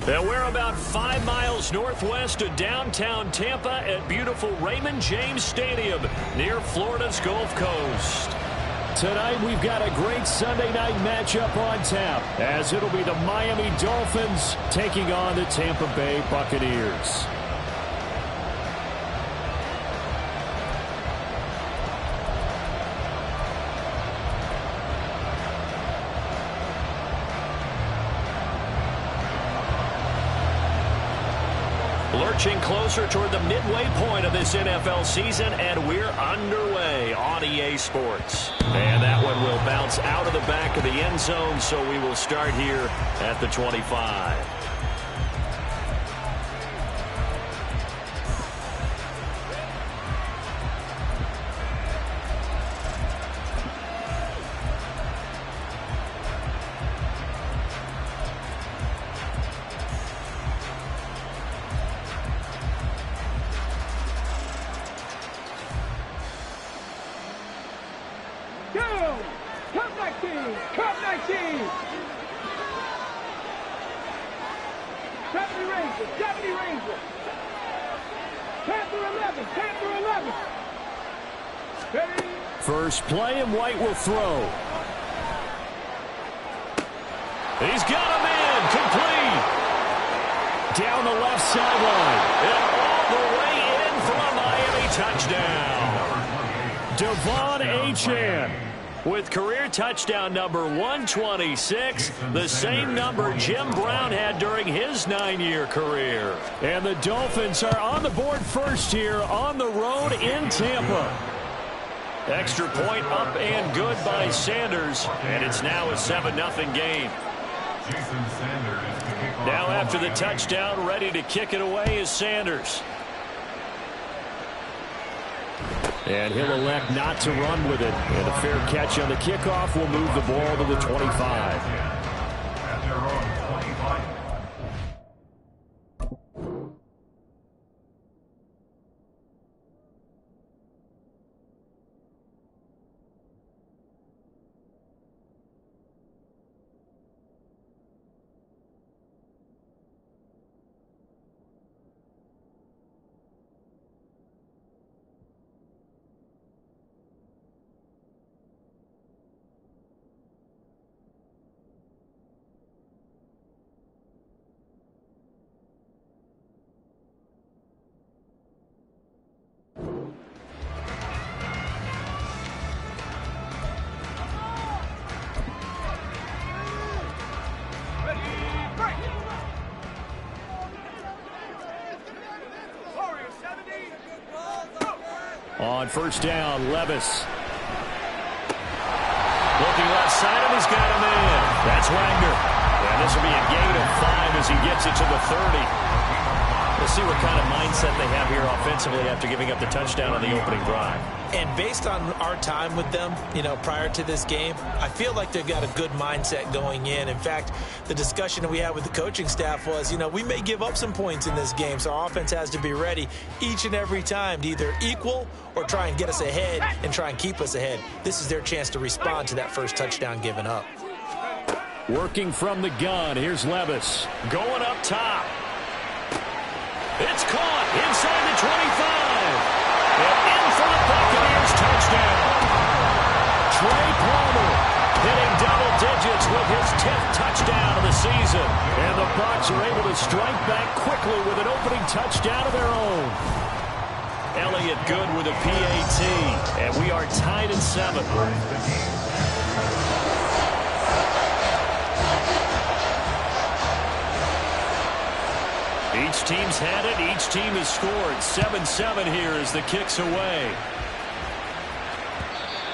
And we're about 5 miles northwest of downtown Tampa at beautiful Raymond James Stadium near Florida's Gulf Coast. Tonight we've got a great Sunday night matchup on tap as it'll be the Miami Dolphins taking on the Tampa Bay Buccaneers. Lurching closer toward the midway point of this NFL season, and we're underway on EA Sports. And that one will bounce out of the back of the end zone, so we will start here at the 25. First play, and White will throw. He's got him in, complete. Down the left sideline. And all the way in for a Miami touchdown. Devon Achane with career touchdown number 126, the same number Jim Brown had during his 9-year career. And the Dolphins are on the board first here on the road in Tampa. Extra point up and good by Sanders, and it's now a 7-0 game. Now after the touchdown, ready to kick it away is Sanders. And he'll elect not to run with it. And a fair catch on the kickoff will move the ball to the 25. On first down, Levis. Looking left side, and he's got him in. That's Wagner. And this will be a gain of 5 as he gets it to the 30. We'll see what kind of mindset they have here offensively after giving up the touchdown on the opening drive. And based on our time with them, prior to this game, I feel like they've got a good mindset going in. In fact, the discussion that we had with the coaching staff was, we may give up some points in this game, so our offense has to be ready each and every time to either equal or try and get us ahead and try and keep us ahead. This is their chance to respond to that first touchdown given up. Working from the gun, here's Levis. Going up top. It's caught inside the 25. And in for the Buccaneers touchdown. Trey Palmer hitting double digits with his 10th touchdown of the season. And the Bucs are able to strike back quickly with an opening touchdown of their own. Elliott good with a PAT. And we are tied at 7. Each team's had it. Each team has scored. 7-7 here as the kick's away.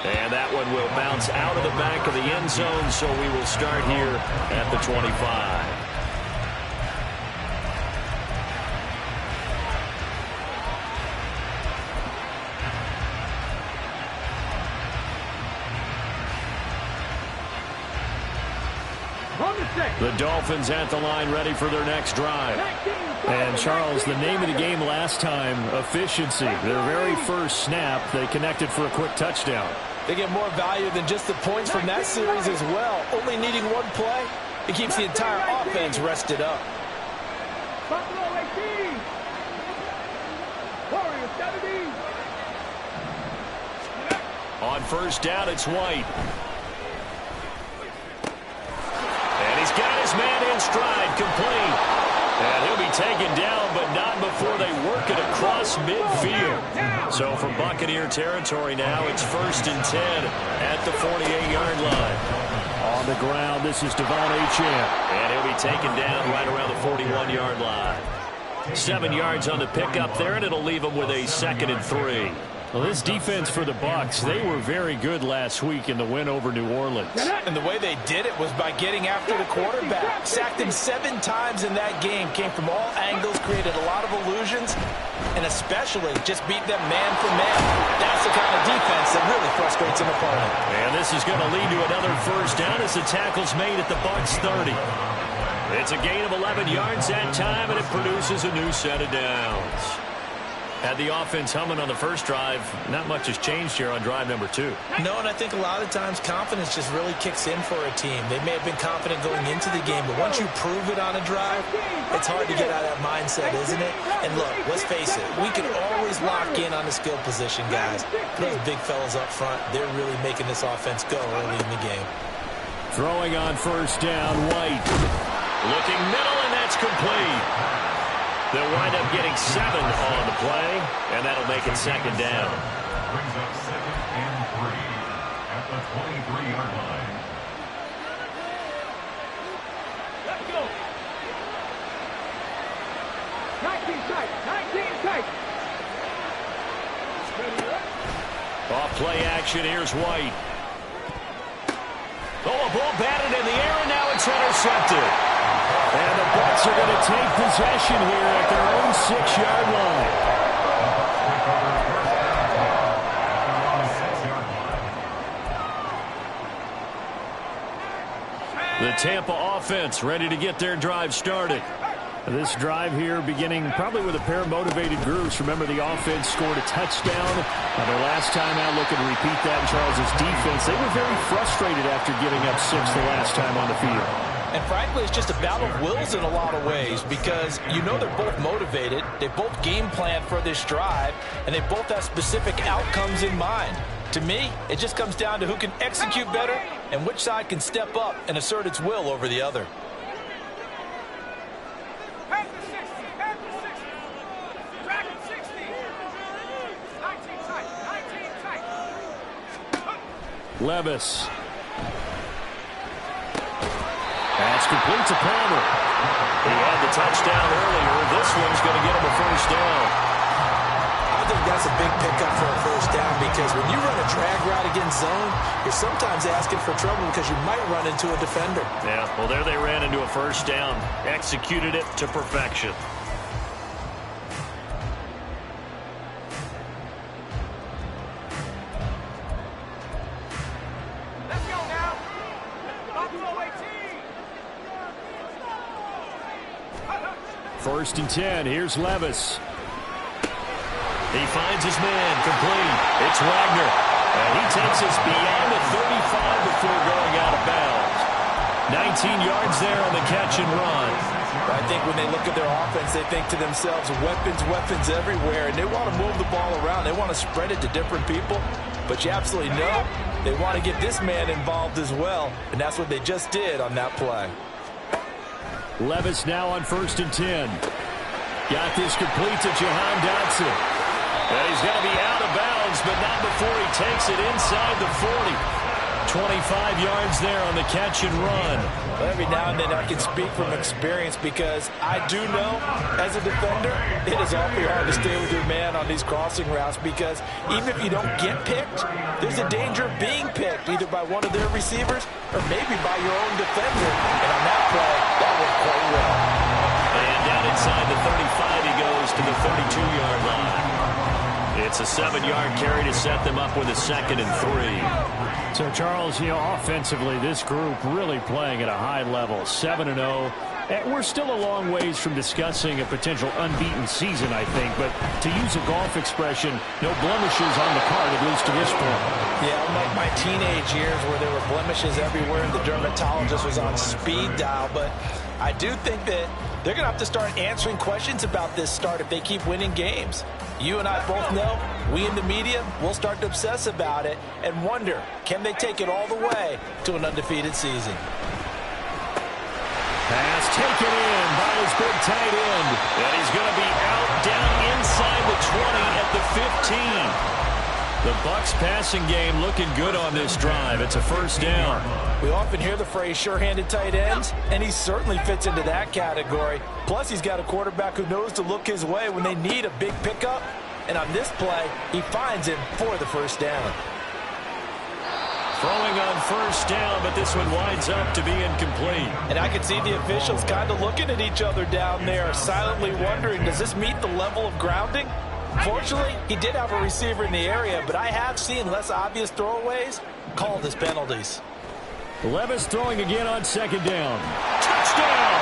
And that one will bounce out of the back of the end zone, so we will start here at the 25. The Dolphins at the line ready for their next drive. And, Charles, the name of the game last time, efficiency. Their very first snap, they connected for a quick touchdown. They get more value than just the points from that series as well. Only needing one play, it keeps the entire offense rested up. On first down, it's White. And he's got his man in stride, complete. And he'll be taken down, but not before they work it across midfield. So from Buccaneer territory now, it's 1st and 10 at the 48-yard line. On the ground, this is Devon Achane. And he'll be taken down right around the 41-yard line. 7 yards on the pickup there, and it'll leave him with a 2nd and 3. Well, this defense for the Bucs, they were very good last week in the win over New Orleans. And the way they did it was by getting after the quarterback. Sacked him 7 times in that game. Came from all angles, created a lot of illusions, and especially just beat them man for man. That's the kind of defense that really frustrates an opponent. And this is going to lead to another first down as the tackle's made at the Bucs 30. It's a gain of 11 yards that time, and it produces a new set of downs. Had the offense humming on the first drive. Not much has changed here on drive number 2. No, and I think a lot of times confidence just really kicks in for a team. They may have been confident going into the game, but once you prove it on a drive, it's hard to get out of that mindset, isn't it? And look, let's face it, we can always lock in on the skill position, guys. Those big fellas up front, they're really making this offense go early in the game. Throwing on first down, White. Looking middle, and that's complete. They'll wind up getting 7 on the play, and that'll make it 2nd down. Brings up 2nd and 3 at the 23-yard line. Let's go. 19 tight. 19 tight. Off play action, here's White. Oh, a ball batted in the air, and now it's intercepted. And the Bucs are going to take possession here at their own 6-yard line. The Tampa offense ready to get their drive started. This drive here beginning probably with a pair of motivated groups. Remember, the offense scored a touchdown. Their last time out, looking to repeat that in Charles' defense. They were very frustrated after giving up 6 the last time on the field. And frankly, it's just a battle of wills in a lot of ways because you know they're both motivated, they both game plan for this drive, and they both have specific outcomes in mind. To me, it just comes down to who can execute better and which side can step up and assert its will over the other. Levis. That's complete to Palmer. He had the touchdown earlier. This one's going to get him a first down. I think that's a big pickup for a first down because when you run a drag route against zone, you're sometimes asking for trouble because you might run into a defender. Yeah, well, there they ran into a first down. Executed it to perfection. First and 10. Here's Levis. He finds his man, complete. It's Wagner. And he takes us beyond the 35 before going out of bounds. 19 yards there on the catch and run. I think when they look at their offense, they think to themselves, weapons, weapons everywhere, and they want to move the ball around. They want to spread it to different people. But you absolutely know they want to get this man involved as well, and that's what they just did on that play. Levis now on first and 10. Got this complete to Jahan Dotson. And he's going to be out of bounds, but not before he takes it inside the 40. 25 yards there on the catch and run. Well, every now and then I can speak from experience because I do know, as a defender, it is awfully hard to stay with your man on these crossing routes because even if you don't get picked, there's a danger of being picked either by one of their receivers or maybe by your own defender. And on that play, that worked quite well. And down inside the 35, he goes to the 32-yard line. It's a 7-yard carry to set them up with a 2nd and 3. So, Charles, offensively, this group really playing at a high level, 7-0. We're still a long ways from discussing a potential unbeaten season, I think. But to use a golf expression, no blemishes on the card, at least to this point. Yeah, unlike my teenage years where there were blemishes everywhere and the dermatologist was on speed dial. But I do think that they're going to have to start answering questions about this start if they keep winning games. You and I both know, we in the media, we'll start to obsess about it and wonder, can they take it all the way to an undefeated season? Pass taken in by his big tight end. And he's going to be out down inside the 20 at the 15. The Bucs passing game looking good on this drive. It's a first down. We often hear the phrase sure-handed tight ends, and he certainly fits into that category. Plus, he's got a quarterback who knows to look his way when they need a big pickup. And on this play, he finds him for the first down. Throwing on first down, but this one winds up to be incomplete. And I can see the officials kind of looking at each other down there, silently wondering, does this meet the level of grounding? Fortunately, he did have a receiver in the area, but I have seen less obvious throwaways called as penalties. Levis throwing again on second down. Touchdown!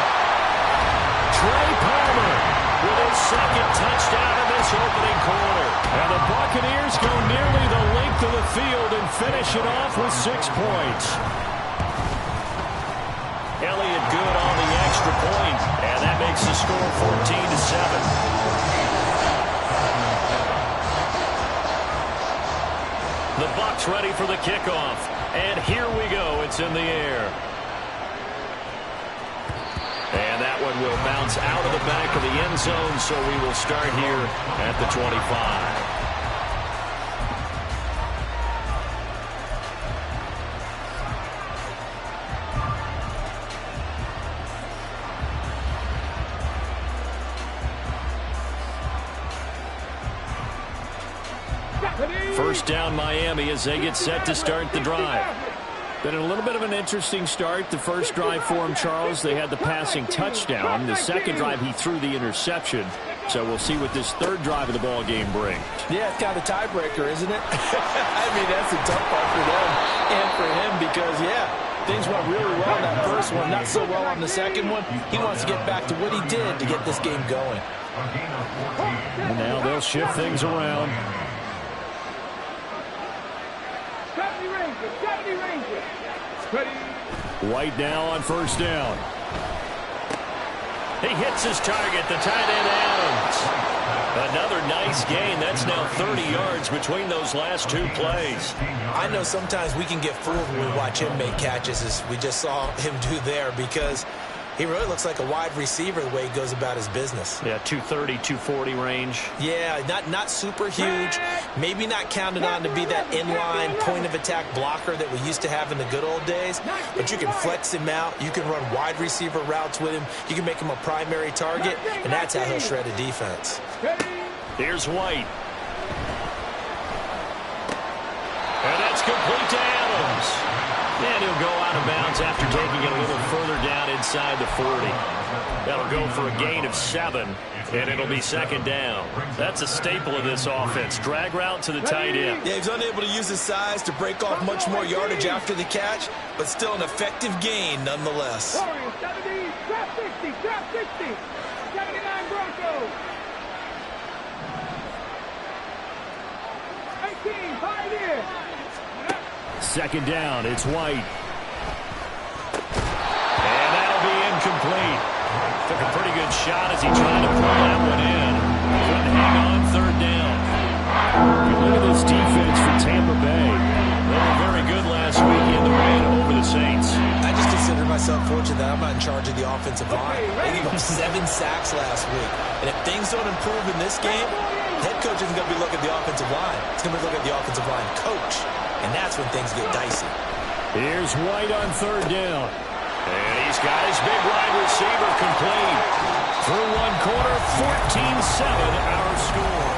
Trey Palmer with his second touchdown in this opening quarter. And the Buccaneers go nearly the length of the field and finish it off with 6 points. Elliott good on the extra point, and that makes the score 14-7. The Bucs ready for the kickoff. And here we go. It's in the air. And that one will bounce out of the back of the end zone, so we will start here at the 25. First down Miami as they get set to start the drive. Been a little bit of an interesting start. The first drive for him, Charles, they had the passing touchdown. The second drive, he threw the interception. So we'll see what this third drive of the ball game brings. Yeah, it's kind of a tiebreaker, isn't it? I mean, that's a tough part for them and for him because, yeah, things went really well in that first one, not so well on the second one. He wants to get back to what he did to get this game going. And now they'll shift things around. 70 Rangers, 70 Rangers. Ready. White now on first down. He hits his target, the tight end Adams. Another nice gain. That's now 30 yards between those last two plays. I know sometimes we can get fooled when we watch him make catches, as we just saw him do there, because he really looks like a wide receiver the way he goes about his business. Yeah, 230, 240 range. Yeah, not super huge. Maybe not counted on to be that inline point-of-attack blocker that we used to have in the good old days. But you can flex him out. You can run wide receiver routes with him. You can make him a primary target, and that's how he'll shred a defense. Here's White. And that's complete to Adams. And he'll go out of bounds after taking it a little further down inside the 40. That'll go for a gain of 7, and it'll be second down. That's a staple of this offense. Drag route to the tight end. Yeah, he's unable to use his size to break off much more yardage after the catch, but still an effective gain nonetheless. 70, trap 60, trap 60. 79 Broncos. 18, Pioneer. Second down, it's White. And that'll be incomplete. Took a pretty good shot as he tried to pull that one in. Couldn't hang on third down. You look at this defense for Tampa Bay. They were very good last week in the win over the Saints. I just consider myself fortunate that I'm not in charge of the offensive line. They gave up 7 sacks last week. And if things don't improve in this game, head coach isn't going to be looking at the offensive line. He's going to be looking at the offensive line coach. And that's when things get dicey. Here's White on third down. And he's got his big wide receiver complete. Through one quarter, 14-7 our score.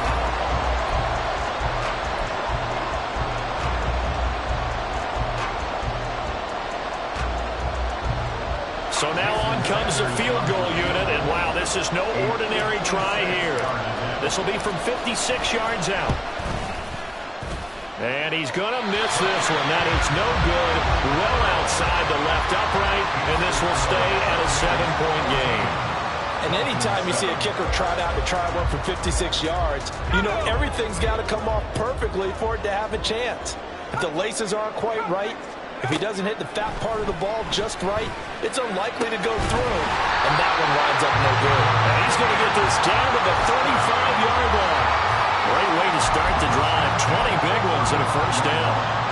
So now on comes the field goal unit. And wow, this is no ordinary try here. This will be from 56 yards out. And he's going to miss this one. That is no good. Well outside the left upright. And this will stay at a 7-point game. And anytime you see a kicker trot out to try one for 56 yards, you know everything's got to come off perfectly for it to have a chance. If the laces aren't quite right, If he doesn't hit the fat part of the ball just right, it's unlikely to go through. And that one winds up no good. And he's going to get this down to the 35-yard line. Great way to start the drive. 20 big ones and a first down.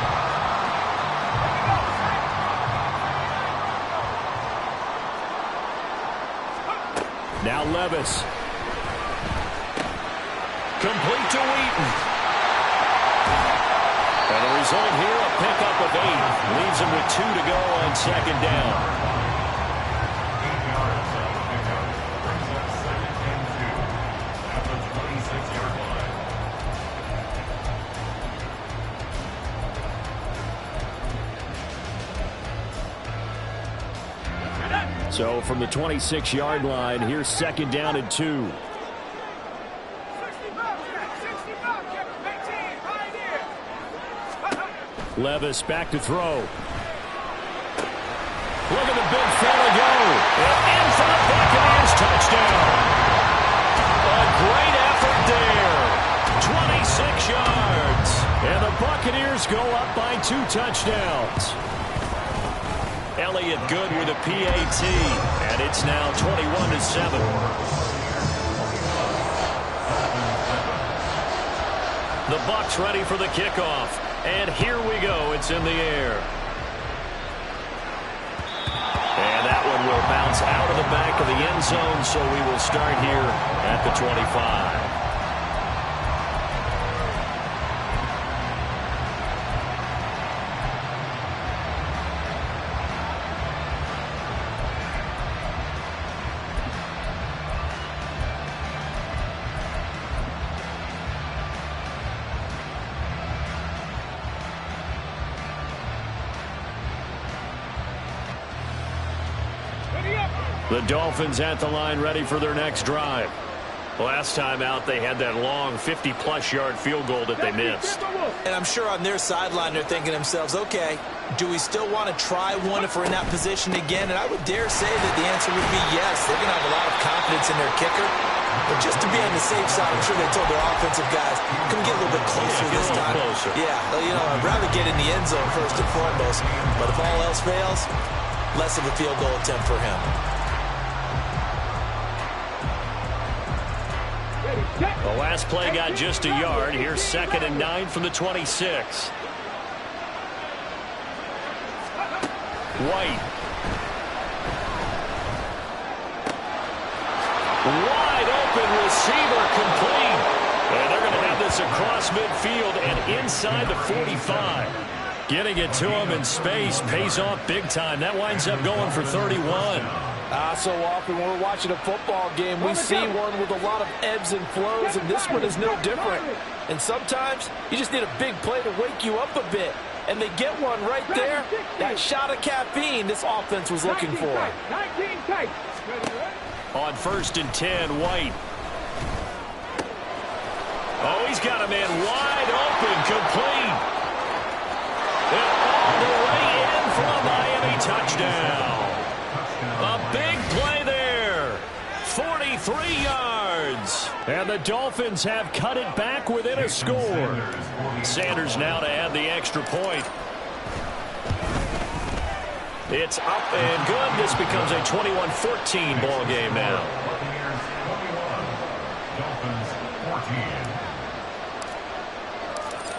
Now Levis. Complete to Wheaton. And the result here, a pickup of 8. Leaves him with 2 to go on second down. 8 yards on the pickup. Brings up 2nd and 2 at the 26-yard line. So from the 26-yard line, here's second down and 2. Levis back to throw. Look at the big fella go. And in for the Buccaneers touchdown. A great effort there. 26 yards. And the Buccaneers go up by 2 touchdowns. Elliott good with a PAT. And it's now 21-7. The Bucs ready for the kickoff. And here we go. It's in the air. And that one will bounce out of the back of the end zone, so we will start here at the 25. The Dolphins at the line ready for their next drive. Last time out, they had that long 50-plus yard field goal that they missed. And I'm sure on their sideline they're thinking to themselves, okay, do we still want to try one if we're in that position again? And I would dare say that the answer would be yes. They're going to have a lot of confidence in their kicker. But just to be on the safe side, I'm sure they told their offensive guys, come get a little bit closer this time. Closer. Yeah, you know, I'd rather get in the end zone first and foremost. But if all else fails, less of a field goal attempt for him. The last play got just a yard. Here's 2nd and 9 from the 26. White. Wide open receiver complete. And they're going to have this across midfield and inside the 45. Getting it to him in space pays off big time. That winds up going for 31. So often when we're watching a football game, we see one with a lot of ebbs and flows, and this one is no different. And sometimes you just need a big play to wake you up a bit. And they get one right there. That shot of caffeine this offense was looking for. 19 tight. On 1st and 10, White. Oh, he's got a man wide open, complete. And all the way in for a Miami touchdown. A big play there. 43 yards. And the Dolphins have cut it back within a score. Sanders now to add the extra point. It's up and good. This becomes a 21-14 ball game now.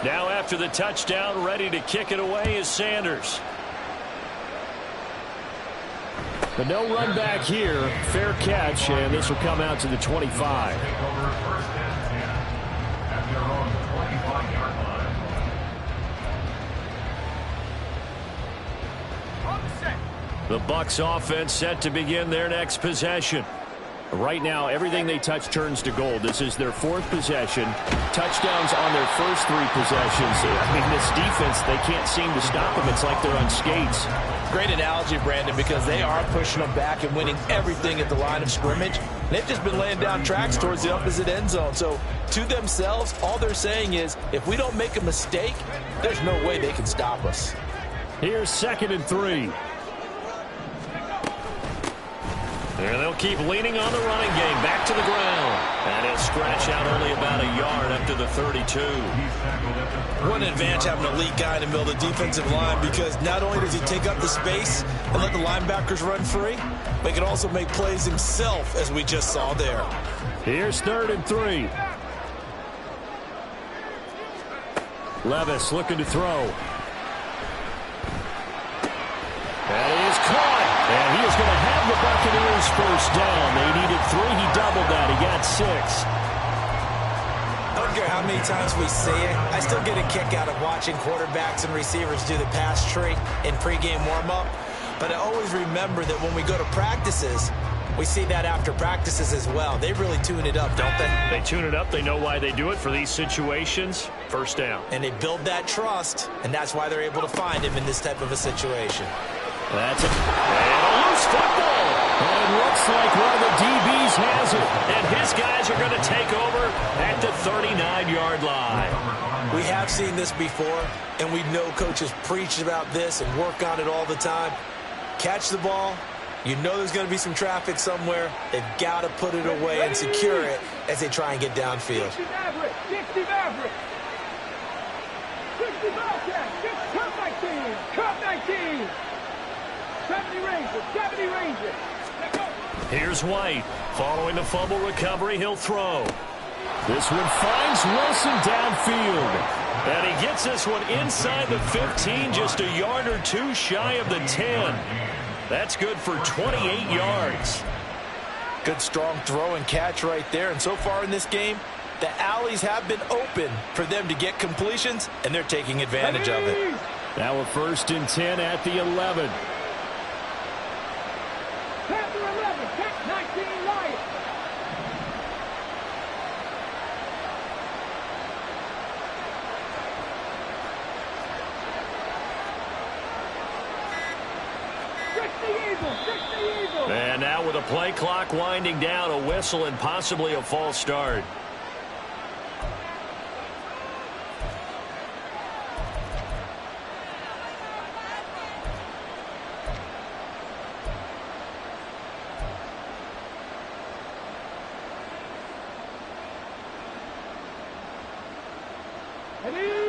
Now after the touchdown, ready to kick it away is Sanders. But no run back here. Fair catch, and this will come out to the 25. The Bucs offense set to begin their next possession. Right now, everything they touch turns to gold. This is their 4th possession. Touchdowns on their first 3 possessions. I mean, this defense, they can't seem to stop them. It's like they're on skates. Great analogy, Brandon, because they are pushing them back and winning everything at the line of scrimmage. They've just been laying down tracks towards the opposite end zone. So to themselves, all they're saying is, if we don't make a mistake, there's no way they can stop us. Here's 2nd and 3. And they'll keep leaning on the running game. Back to the ground. And he'll scratch out only about a yard after the 32. What an advantage having an elite guy in the middle of the defensive line, because not only does he take up the space and let the linebackers run free, but he can also make plays himself, as we just saw there. Here's 3rd and 3. Levis looking to throw. That is caught. And he is going to have the Buccaneers first down. They needed 3. He doubled that. He got 6. I don't care how many times we say it, I still get a kick out of watching quarterbacks and receivers do the pass tree in pregame warm-up. But I always remember that when we go to practices, we see that after practices as well. They really tune it up, don't they? They tune it up. They know why they do it for these situations. First down. And they build that trust, and that's why they're able to find him in this type of a situation. That's it. And a loose football. And it looks like one of the DBs has it. And his guys are going to take over at the 39-yard line. We have seen this before, and we know coaches preach about this and work on it all the time. Catch the ball. You know there's going to be some traffic somewhere. They've got to put it away and secure it as they try and get downfield. 60 Maverick, 60 Maverick. 60 Bobcats, cut 19, cut 19. 70 Rangers, 70 Rangers. Let's go. Here's White. Following the fumble recovery, he'll throw. This one finds Wilson downfield. And he gets this one inside the 15, just a yard or two shy of the 10. That's good for 28 yards. Good strong throw and catch right there. And so far in this game, the alleys have been open for them to get completions, and they're taking advantage of it. Now a 1st and 10 at the 11. Panther 11, Cat 19 Lions. And now with a play clock winding down, a whistle and possibly a false start.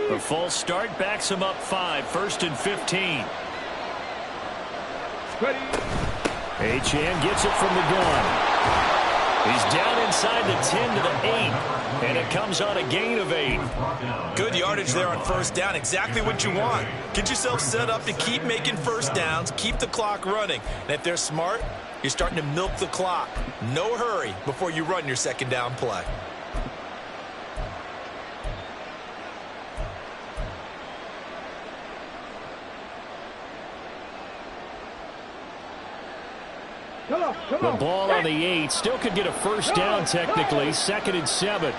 The false start backs him up 5, 1st and 15. Achane gets it from the gun. He's down inside the 10 to the 8, and it comes on a gain of 8. Good yardage there on 1st down. Exactly what you want. Get yourself set up to keep making 1st downs, keep the clock running. And if they're smart, you're starting to milk the clock. No hurry before you run your 2nd down play. The ball on the 8. Still could get a 1st down technically. 2nd and 7.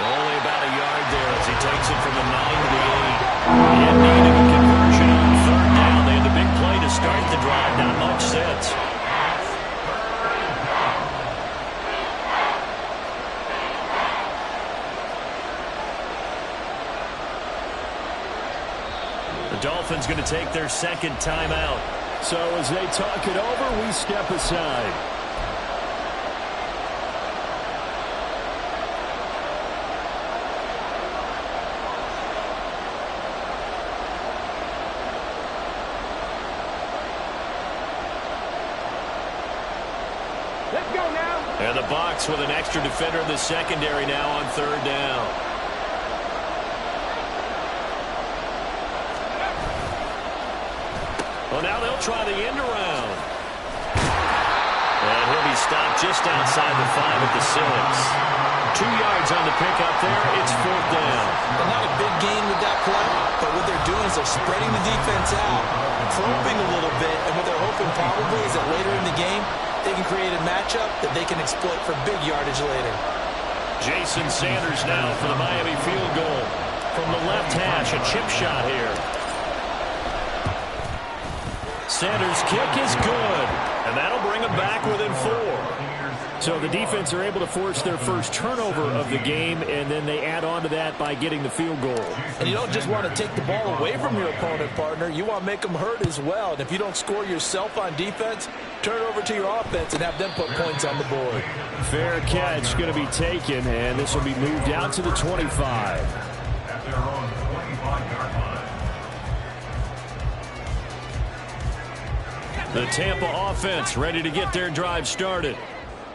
Only about a yard there as he takes it from the 9 to the 8. In need of a conversion on 3rd down. They had the big play to start the drive. Not much sense. The Dolphins going to take their 2nd timeout. So as they talk it over, we step aside. Let's go now. And the Bucs with an extra defender in the secondary now on 3rd down. Well, now they'll try the end around. And he'll be stopped just outside the 5 at the 6. 2 yards on the pickup there. It's 4th down. And not a big gain with that play, but what they're doing is they're spreading the defense out, probing a little bit, and what they're hoping probably is that later in the game, they can create a matchup that they can exploit for big yardage later. Jason Sanders now for the Miami field goal. From the left hash, a chip shot here. Sanders' kick is good, and that'll bring him back within 4. So the defense are able to force their first turnover of the game, and then they add on to that by getting the field goal. And you don't just want to take the ball away from your opponent, partner. You want to make them hurt as well. And if you don't score yourself on defense, turn it over to your offense and have them put points on the board. Fair catch going to be taken, and this will be moved out to the 25. At their own 25-yard line. The Tampa offense ready to get their drive started.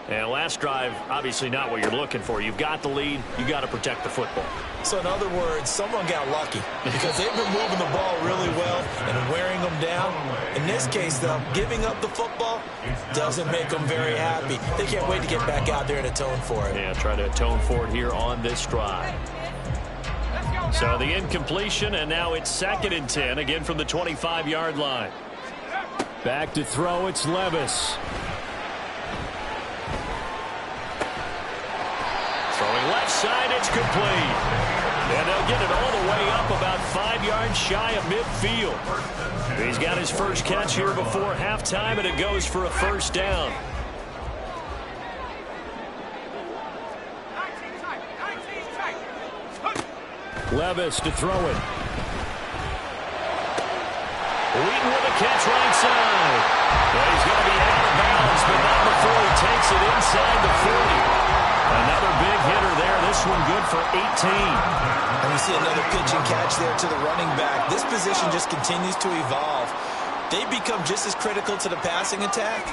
And last drive, obviously not what you're looking for. You've got the lead. You got to protect the football. So in other words, someone got lucky because they've been moving the ball really well and wearing them down. In this case, though, giving up the football doesn't make them very happy. They can't wait to get back out there and atone for it. Yeah, try to atone for it here on this drive. So the incompletion, and now it's 2nd and 10, again from the 25-yard line. Back to throw, it's Levis. Throwing left side, it's complete. And they'll get it all the way up about 5 yards shy of midfield. He's got his first catch here before halftime, and it goes for a first down. Levis to throw it. Wheaton with a catch right side. Well, he's going to be out of bounds, but not before he takes it inside the 40. Another big hitter there. This one good for 18. And we see another pitch and catch there to the running back. This position just continues to evolve. They become just as critical to the passing attack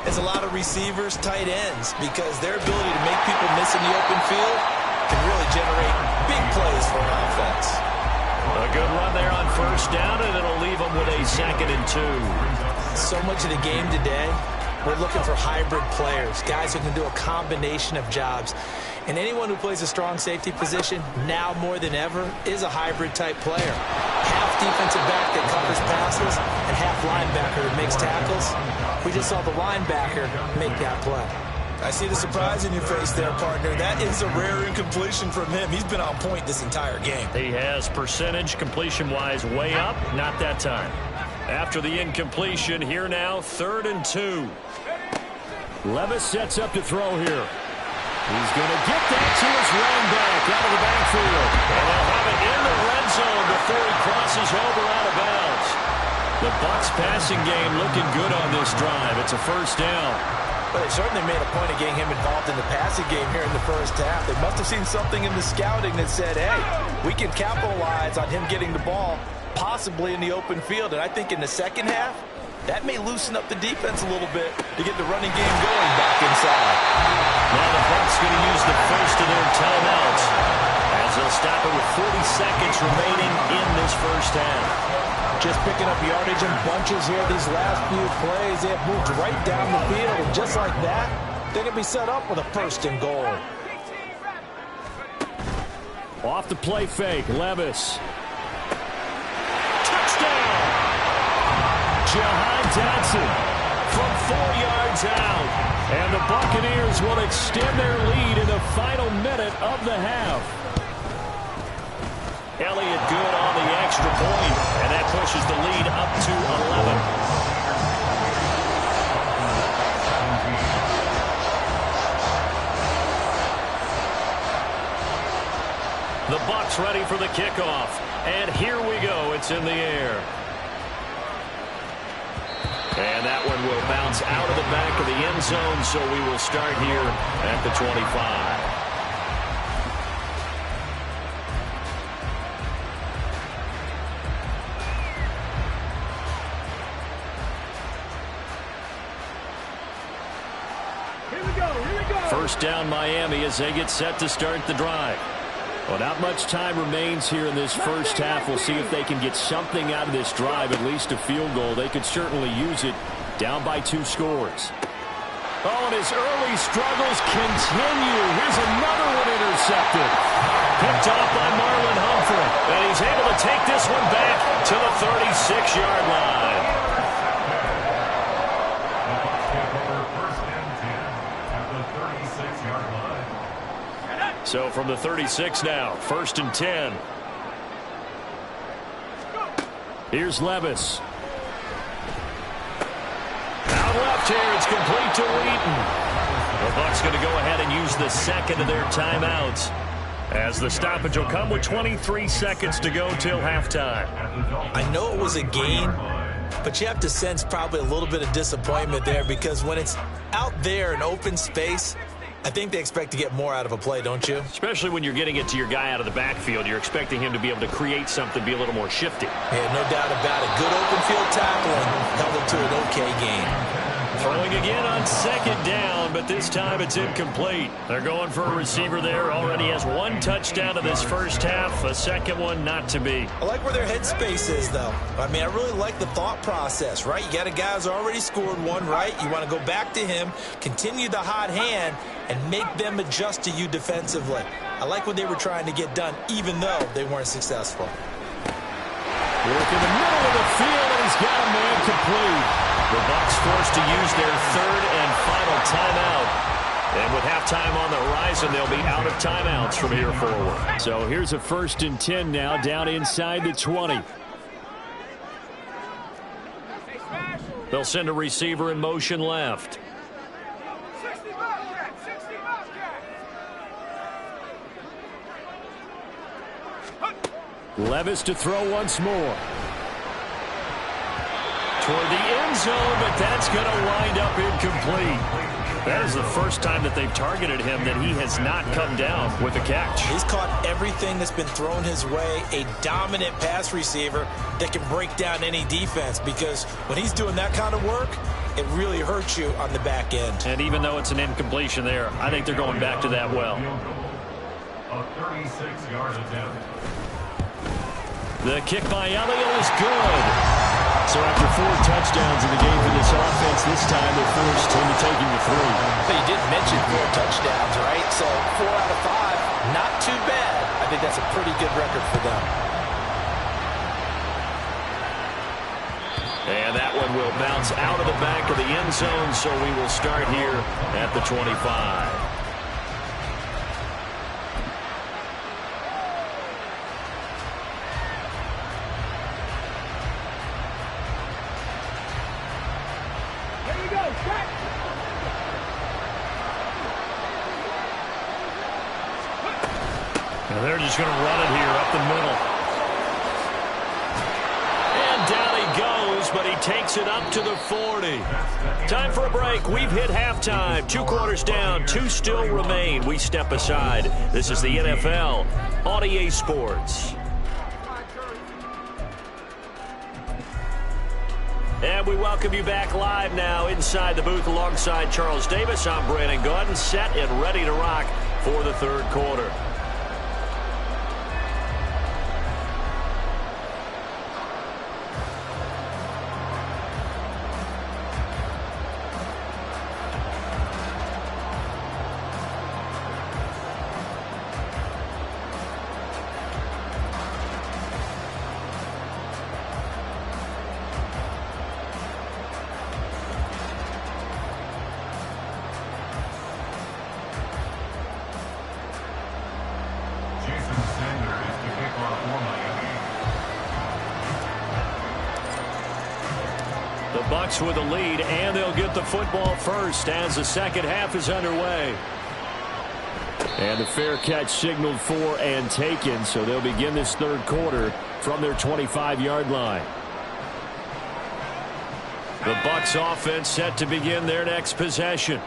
as a lot of receivers, tight ends, because their ability to make people miss in the open field can really generate big plays for an offense. A good run there on first down, and it'll leave them with a 2nd and 2. So much of the game today, we're looking for hybrid players, guys who can do a combination of jobs. And anyone who plays a strong safety position, now more than ever, is a hybrid type player. Half defensive back that covers passes and half linebacker that makes tackles. We just saw the linebacker make that play. I see the surprise in your face there, partner. That is a rare incompletion from him. He's been on point this entire game. He has percentage completion-wise way up. Not that time. After the incompletion, here now, 3rd and 2. Levis sets up to throw here. He's going to get that to his running back out of the backfield. And they'll have it in the red zone before he crosses over out of bounds. The Bucs passing game looking good on this drive. It's a first down. But they certainly made a point of getting him involved in the passing game here in the first half. They must have seen something in the scouting that said, hey, we can capitalize on him getting the ball, possibly in the open field. And I think in the second half, that may loosen up the defense a little bit to get the running game going back inside. Now the Bucs going to use the first of their timeouts as they'll stop it with 40 seconds remaining in this first half. Just picking up yardage in bunches here these last few plays. They have moved right down the field, and just like that, they're going to be set up with a 1st and goal. Off the play fake, Levis. Touchdown! Jahan Dotson From 4 yards out. And the Buccaneers will extend their lead in the final minute of the half. Elliott good on the extra point, and that pushes the lead up to 11. The Bucs ready for the kickoff, and here we go. It's in the air. And that one will bounce out of the back of the end zone, so we will start here at the 25. First down Miami as they get set to start the drive. Well, not much time remains here in this first half. We'll see if they can get something out of this drive, at least a field goal. They could certainly use it, down by 2 scores. Oh, and his early struggles continue. Here's another one intercepted. Picked off by Marlon Humphrey. And he's able to take this one back to the 36-yard line. So from the 36 now, 1st and 10. Here's Levis. Out left here, it's complete to Wheaton. The Bucs going to go ahead and use the second of their timeouts, as the stoppage will come with 23 seconds to go till halftime. I know it was a gain, but you have to sense probably a little bit of disappointment there, because when it's out there in open space, I think they expect to get more out of a play, don't you? Especially when you're getting it to your guy out of the backfield. You're expecting him to be able to create something, be a little more shifty. Yeah, no doubt about it. Good open field tackling held it to an okay gain. Throwing again on second down, but this time it's incomplete. They're going for a receiver there. Already has one touchdown in this first half. A second one not to be. I like where their headspace is, though. I mean, I really like the thought process, right? You got a guy who's already scored one, right? You want to go back to him, continue the hot hand, and make them adjust to you defensively. I like what they were trying to get done, even though they weren't successful. Work in the middle of the field, and he's got a man complete. The Bucs forced to use their third and final timeout. And with halftime on the horizon, they'll be out of timeouts from here forward. So here's a 1st and 10 now, down inside the 20. They'll send a receiver in motion left. Levis to throw once more. Toward the end zone, but that's going to wind up incomplete. That is the first time that they've targeted him that he has not come down with a catch. He's caught everything that's been thrown his way. A dominant pass receiver that can break down any defense, because when he's doing that kind of work, it really hurts you on the back end. And even though it's an incompletion there, I think they're going back to that well. A 36-yard attempt. The kick by Elliott is good. So after 4 touchdowns in the game for this offense, this time they're forced into taking the 3. But you did mention 4 touchdowns, right? So 4 out of 5, not too bad. I think that's a pretty good record for them. And that one will bounce out of the back of the end zone, so we will start here at the 25. They're just going to run it here up the middle. And down he goes, but he takes it up to the 40. Time for a break. We've hit halftime. 2 quarters down, 2 still remain. We step aside. This is the NFL on EA Sports. And we welcome you back live now inside the booth alongside Charles Davis. I'm Brandon Gaudin, set and ready to rock for the 3rd quarter. Bucs with a lead, and they'll get the football first as the second half is underway. And the fair catch signaled for and taken, so they'll begin this 3rd quarter from their 25-yard line. The Bucs offense set to begin their next possession.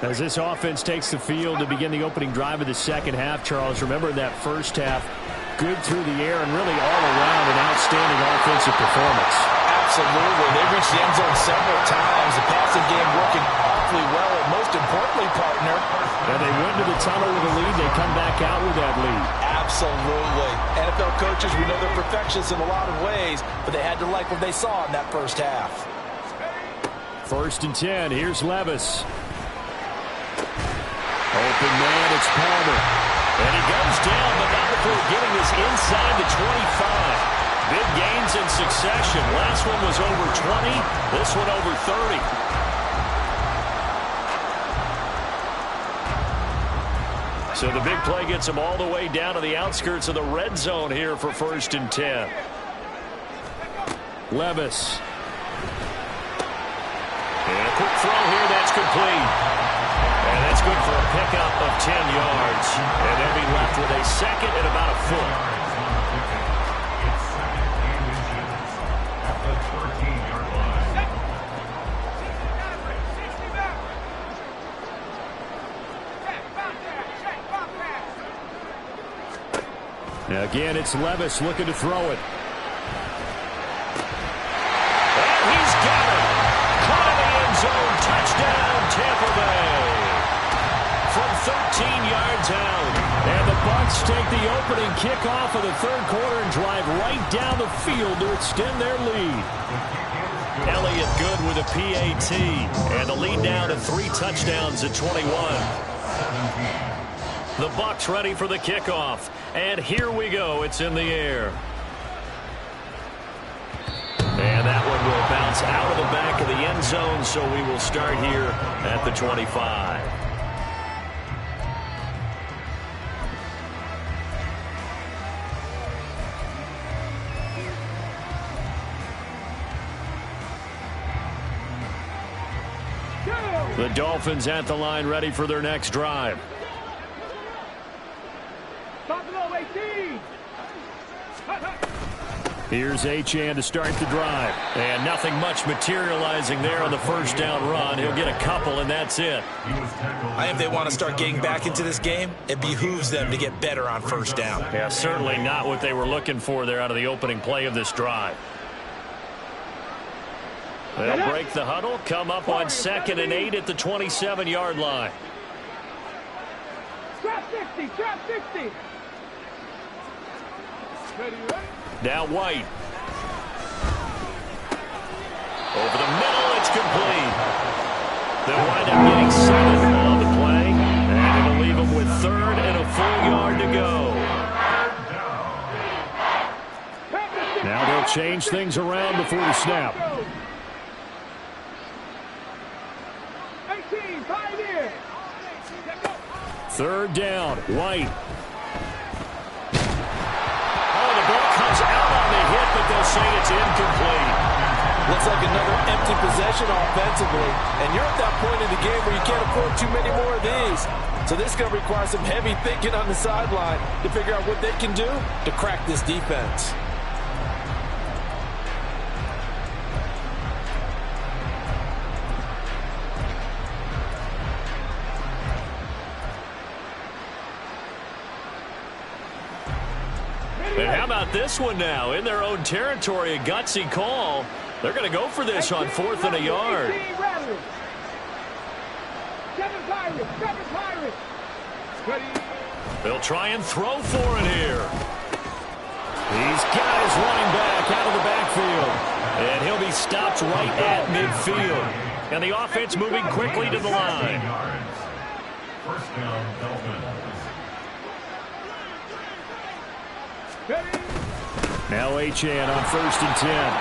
As this offense takes the field to begin the opening drive of the second half, Charles, remember in that first half, good through the air and really all around an outstanding offensive performance. Absolutely. They've reached the end zone several times. The passing game working awfully well, and most importantly, partner. And they went to the tunnel with a lead. They come back out with that lead. Absolutely. NFL coaches, we know they're perfectionists in a lot of ways, but they had to like what they saw in that first half. 1st and 10. Here's Levis. Open man, it's Palmer. And he goes down, but not before getting this inside the 25. Big gains in succession. Last one was over 20. This one over 30. So the big play gets him all the way down to the outskirts of the red zone here for 1st and 10. Levis. And a quick throw here. That's complete. And that's That's good for a pickup of 10 yards. And they'll be left with a second and about a foot. It's second and inches at the 13-yard line. Now again, it's Levis looking to throw it. And he's got it. Caught in the end zone. Touchdown, Tampa Bay. From 13 yards out. And the Bucs take the opening kickoff of the third quarter and drive right down the field to extend their lead. Elliott good with a PAT. And the lead down to 3 touchdowns at 21. The Bucs ready for the kickoff. And here we go. It's in the air. And that one will bounce out of the back of the end zone, so we will start here at the 25. The Dolphins at the line ready for their next drive. Here's Achane to start the drive. And nothing much materializing there on the first down run. He'll get a couple, and that's it. I think if they want to start getting back into this game, it behooves them to get better on first down. Yeah, certainly not what they were looking for there out of the opening play of this drive. They'll break the huddle, come up on 2nd and 8 at the 27-yard line. Trap 60, trap 60. Now White. Over the middle, it's complete. They'll wind up getting 7 on the play, and it'll leave them with 3rd and a full yard to go. Now they'll change things around before the snap. 18, Pioneer. 3rd down, White. The ball comes out on the hit, but they'll say it's incomplete. Looks like another empty possession offensively. And you're at that point in the game where you can't afford too many more of these. So this is going to require some heavy thinking on the sideline to figure out what they can do to crack this defense. And how about this one now? In their own territory, a gutsy call. They're going to go for this on 4th and a yard. 7 Pirates, 7 Pirates. They'll try and throw for it here. He's got his running back out of the backfield. And he'll be stopped right at midfield. And the offense moving quickly to the line. First down, Dolphins. Now Achane on 1st and 10.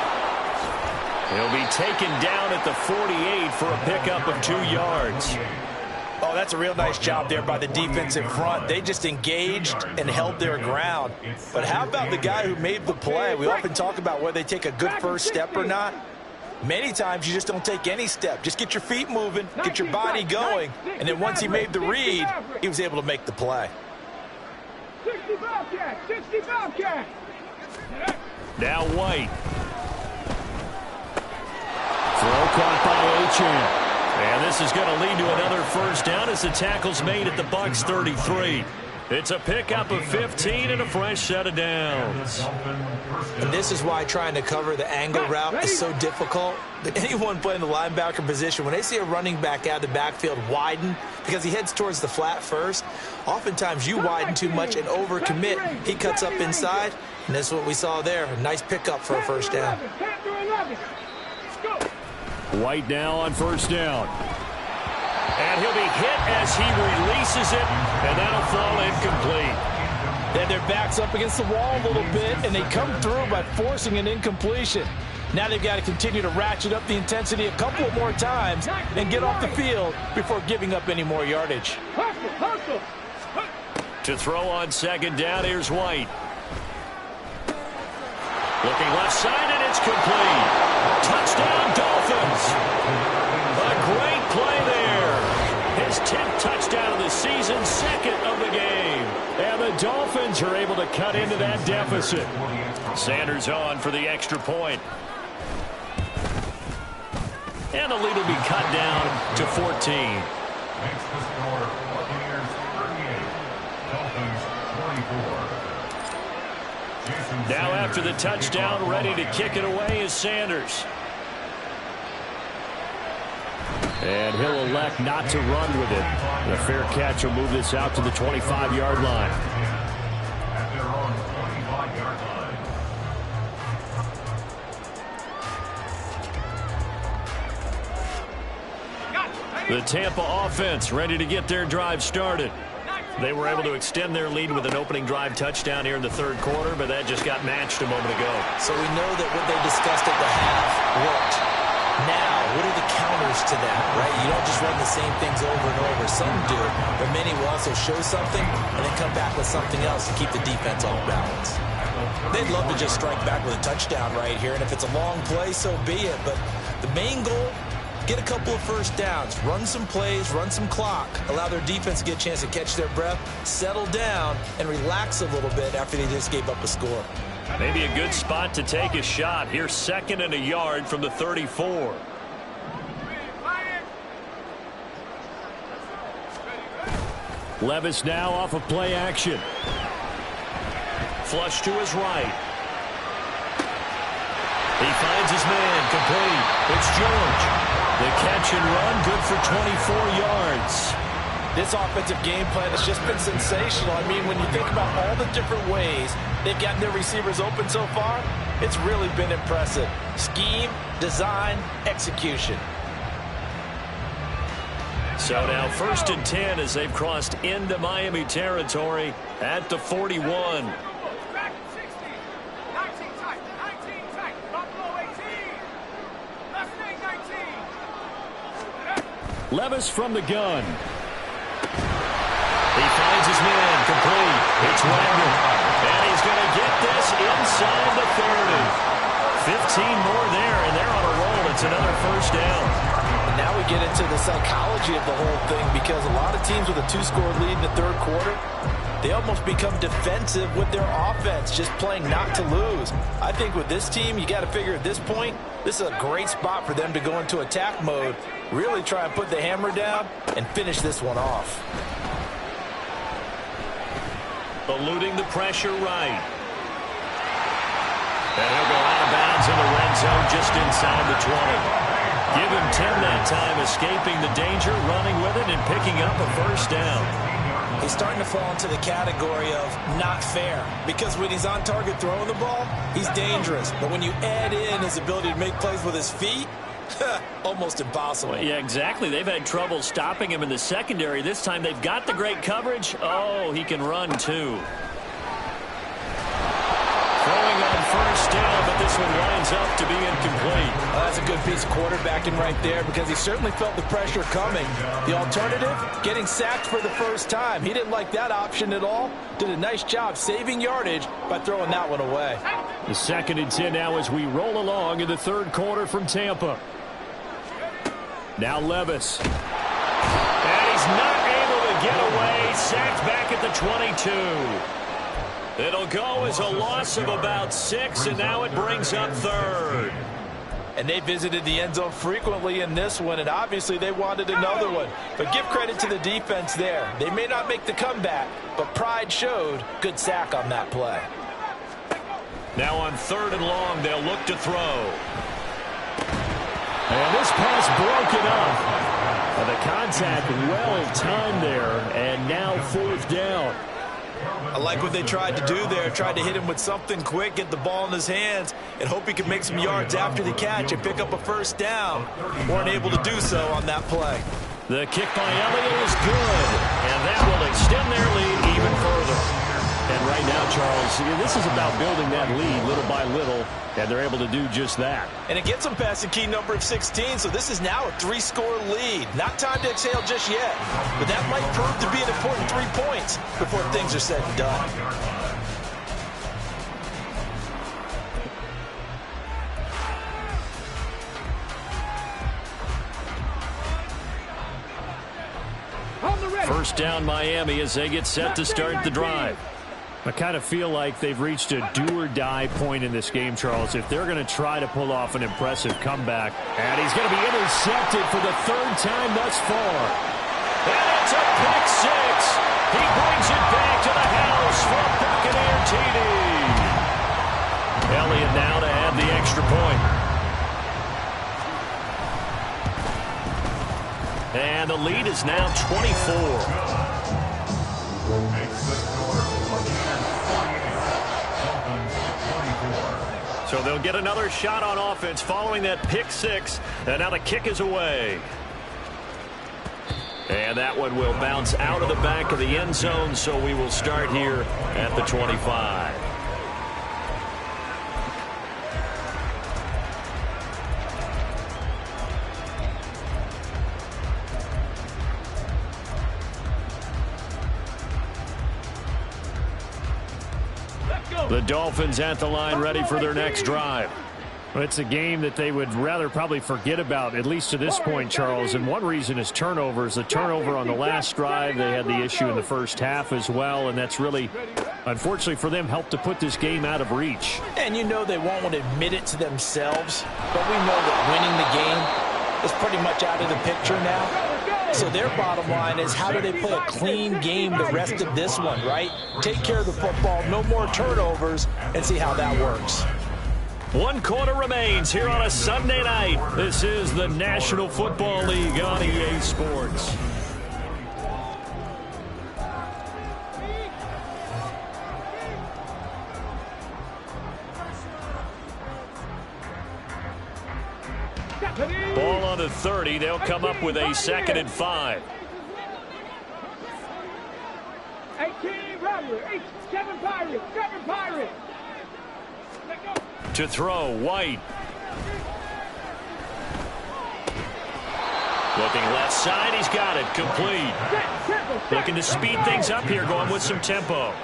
He'll be taken down at the 48 for a pickup of 2 yards. Oh, that's a real nice job there by the defense in front. They just engaged and held their ground. But how about the guy who made the play? We often talk about whether they take a good first step or not. Many times you just don't take any step. Just get your feet moving, get your body going, and then once he made the read, he was able to make the play. 60 Bobcat, 60 Bobcat. Now White. Throw caught by Achane. And this is going to lead to another first down as the tackle's made at the Bucs 33. It's a pickup of 15 and a fresh set of downs. And this is why trying to cover the angle route is so difficult. Anyone playing the linebacker position, when they see a running back out of the backfield widen because he heads towards the flat first, oftentimes you widen too much and overcommit. He cuts up inside, and that's what we saw there. A nice pickup for a first down. White now on 1st down. And he'll be hit as he releases it, and that'll fall incomplete. Then their back's up against the wall a little bit, and they come through by forcing an incompletion. Now they've got to continue to ratchet up the intensity a couple of more times and get off the field before giving up any more yardage. To throw on 2nd down, here's White. Looking left side, and it's complete. Touchdown, Dolphins. A great play there. his 10th touchdown of the season, second of the game. And the Dolphins are able to cut into that deficit. Sanders on for the extra point. And the lead will be cut down to 14. Makes the score Buccaneers 38, Dolphins 24. Now after the touchdown, ready to kick it away is Sanders. And he'll elect not to run with it. The fair catch will move this out to the 25-yard line. At their own 25-yard line. The Tampa offense ready to get their drive started. They were able to extend their lead with an opening drive touchdown here in the third quarter, but that just got matched a moment ago. So we know that what they discussed at the half worked. Now, what are the counters to that, right? You don't just run the same things over and over. Some do, but many will also show something and then come back with something else to keep the defense off balance. They'd love to just strike back with a touchdown right here, and if it's a long play, so be it. But the main goal, get a couple of first downs, run some plays, run some clock, allow their defense to get a chance to catch their breath, settle down, and relax a little bit after they just gave up a score. Maybe a good spot to take a shot. Here's 2nd and a yard from the 34. Levis now off of play action. Flush to his right. He finds his man, complete. It's George. The catch and run, good for 24 yards. This offensive game plan has just been sensational. I mean, when you think about all the different ways they've gotten their receivers open so far, it's really been impressive. Scheme, design, execution. So now 1st and 10 as they've crossed into Miami territory at the 41. Back 60. 19 tight. 19 tight. Buffalo 18. Left wing 19. Levis from the gun. He finds his man, complete. It's Wagner. And he's going to get this inside the 30. 15 more there, and they're on a roll. It's another first down. And now we get into the psychology of the whole thing, because a lot of teams with a 2-score lead in the third quarter, they almost become defensive with their offense, just playing not to lose. I think with this team, you got to figure at this point, this is a great spot for them to go into attack mode, really try and put the hammer down and finish this one off. Eluding the pressure right. And he'll go out of bounds in the red zone just inside the 20. Give him 10 that time, escaping the danger, running with it, and picking up a first down. He's starting to fall into the category of not fair, because when he's on target throwing the ball, he's dangerous. But when you add in his ability to make plays with his feet, almost impossible. Well, yeah, exactly. They've had trouble stopping him in the secondary. This time they've got the great coverage. Oh, he can run too. Throwing on first down, but this one winds up to be incomplete. Well, that's a good piece of quarterbacking right there, because he certainly felt the pressure coming. The alternative, getting sacked for the first time. He didn't like that option at all. Did a nice job saving yardage by throwing that one away. The 2nd and 10 now as we roll along in the third quarter from Tampa. Now Levis. And he's not able to get away. Sacked back at the 22. It'll go as a loss of about 6, and now it brings up 3rd. And they visited the end zone frequently in this one, and obviously they wanted another one. But give credit to the defense there. They may not make the comeback, but pride showed. Good sack on that play. Now on 3rd and long, they'll look to throw. And this pass broken up. The contact well timed there, and now 4th down. I like what they tried to do there. Tried to hit him with something quick, get the ball in his hands, and hope he could make some yards after the catch and pick up a first down. Weren't able to do so on that play. The kick by Elliott is good, and that will extend their lead even further. And right now, Charles, this is about building that lead little by little, and they're able to do just that. And it gets them past the key number of 16, so this is now a 3-score lead. Not time to exhale just yet, but that might prove to be an important 3 points before things are said and done. First down Miami as they get set to start the drive. I kind of feel like they've reached a do-or-die point in this game, Charles, if they're going to try to pull off an impressive comeback. And he's going to be intercepted for the third time thus far. And it's a pick six. He brings it back to the house for a Buccaneer TD. Elliott now to add the extra point. And the lead is now 24. So they'll get another shot on offense following that pick six. And now the kick is away. And that one will bounce out of the back of the end zone, so we will start here at the 25. The Dolphins at the line, ready for their next drive. Well, it's a game that they would rather probably forget about, at least to this point, Charles. And one reason is turnovers. The turnover on the last drive, they had the issue in the first half as well. And that's really, unfortunately for them, helped to put this game out of reach. And you know they won't want to admit it to themselves. But we know that winning the game is pretty much out of the picture now. So their bottom line is, how do they play a clean game the rest of this one, right? Take care of the football, no more turnovers, and see how that works. 1 quarter remains here on a Sunday night. This is the National Football League on EA Sports. Ball on the 30. They'll come up with a 2nd and 5. 18 Robert, 7 Pirates, 7 Pirates. To throw, White. Looking left side, he's got it, complete. Looking to speed things up here, going with some tempo.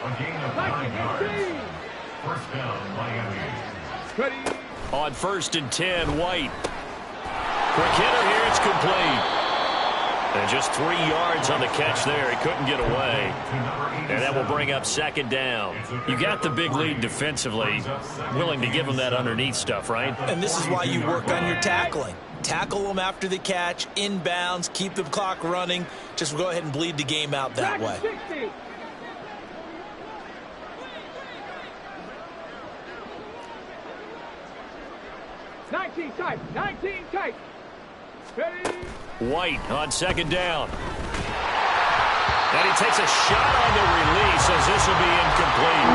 A gain of 9 yards. First down, Miami. On 1st and 10, White. Quick hitter here, it's complete. And just 3 yards on the catch there. He couldn't get away. And that will bring up 2nd down. You got the big lead defensively. Willing to give them that underneath stuff, right? And this is why you work on your tackling. Tackle them after the catch, inbounds, keep the clock running. Just go ahead and bleed the game out that way. 19 tight, 19 tight. Ready? White on 2nd down. And he takes a shot on the release as this will be incomplete.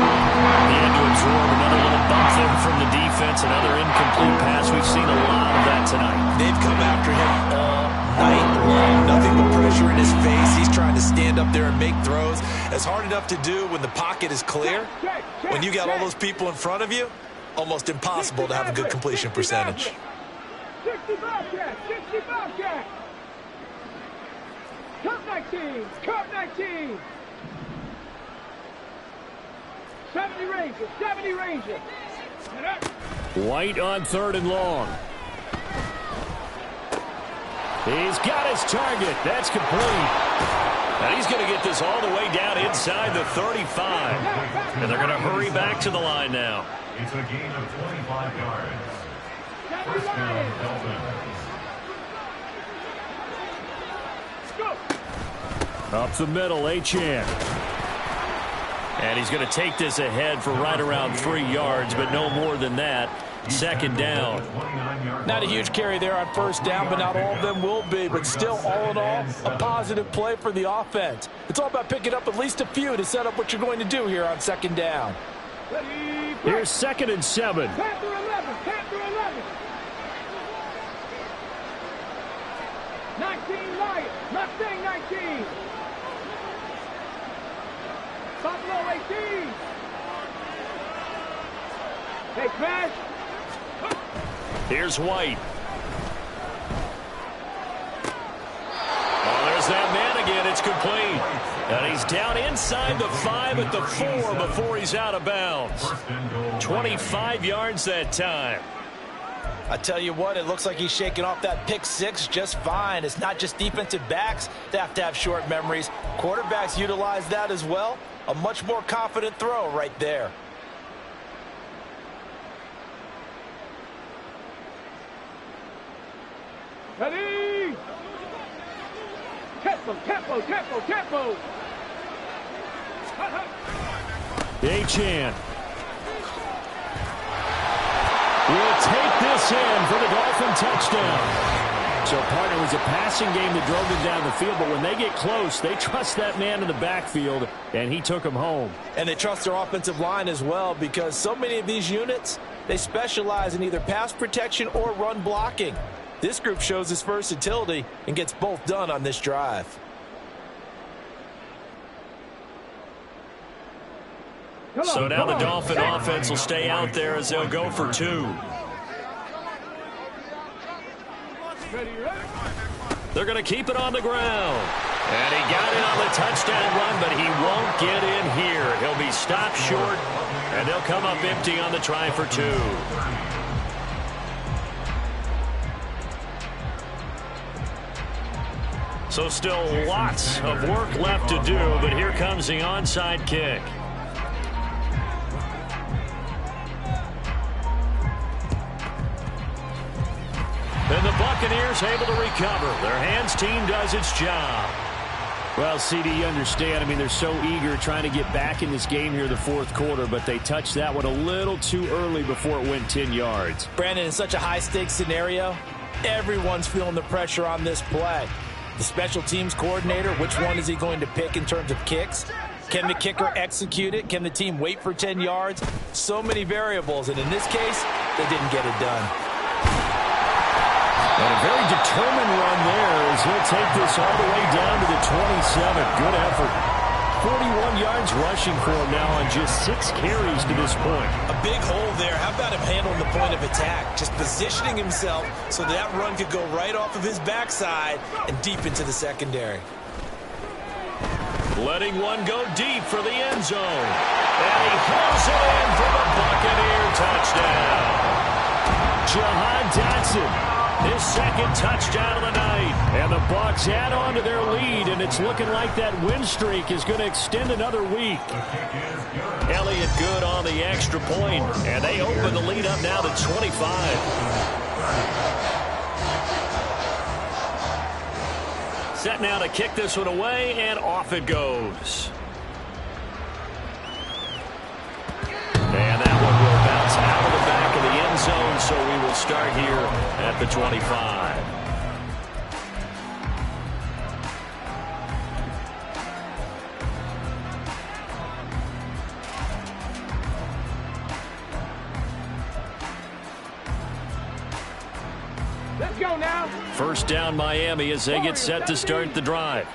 He had to absorb another little bump there from the defense, another incomplete pass. We've seen a lot of that tonight. They've come after him all night long. Nothing but pressure in his face. He's trying to stand up there and make throws. It's hard enough to do when the pocket is clear. When you got all those people in front of you, almost impossible to have a good completion percentage. 60 Bobcat, 60 Bobcat. Cut 19, cut 19. 70 Ranger, 70 Ranger. White on 3rd and long. He's got his target. That's complete. And he's going to get this all the way down inside the 35. And they're going to hurry back to the line now. It's a gain of 25 yards. First down, Dolphins. Up the middle, Achane. And he's going to take this ahead for right around 3 yards, but no more than that. 2nd down. Not a huge carry there on 1st down, but not all of them will be. But still, all in all, a positive play for the offense. It's all about picking up at least a few to set up what you're going to do here on 2nd down. Here's 2nd and 7. Panther 11, Panther 11. 19 Lions, Mustang 19. Buffalo 18. Hey, Crash. Here's White. Oh, there's that man again. It's complete. And he's down inside the 5 at the 4 before he's out of bounds. 25 yards that time. I tell you what, it looks like he's shaking off that pick six just fine. It's not just defensive backs that have short memories. Quarterbacks utilize that as well. A much more confident throw right there. Ready? Tempo, tempo, tempo, tempo. Achan will take this in for the Dolphin touchdown. So, partner, it was a passing game that drove them down the field, but when they get close, they trust that man in the backfield, and he took him home. And they trust their offensive line as well, because so many of these units, they specialize in either pass protection or run blocking. This group shows its versatility and gets both done on this drive. So now the Dolphin offense will stay out there as they'll go for two. They're going to keep it on the ground. And he got it on the touchdown run, but he won't get in here. He'll be stopped short, and they'll come up empty on the try for two. So still lots of work left to do, but here comes the onside kick. And the Buccaneers able to recover. Their hands team does its job. Well, CD, you understand. I mean, they're so eager trying to get back in this game here in the fourth quarter, but they touched that one a little too early before it went 10 yards. Brandon, in such a high-stakes scenario, everyone's feeling the pressure on this play. The special teams coordinator, which one is he going to pick in terms of kicks? Can the kicker execute it? Can the team wait for 10 yards? So many variables, and in this case, they didn't get it done. And a very determined run there as he'll take this all the way down to the 27. Good effort. 41 yards rushing for him now on just 6 carries to this point. A big hole there. How about him handling the point of attack? Just positioning himself so that run could go right off of his backside and deep into the secondary. Letting one go deep for the end zone. And he hauls it in for the Buccaneer touchdown. Jahan Dotson. His second touchdown of the night. And the Bucs add on to their lead, and it's looking like that win streak is going to extend another week. Elliott good on the extra point, and they open the lead up now to 25. Set now to kick this one away, and off it goes. And that one will bounce out of the back of the end zone, so we will start here at the 25. Let's go now. First down Miami as they get set to start the drive.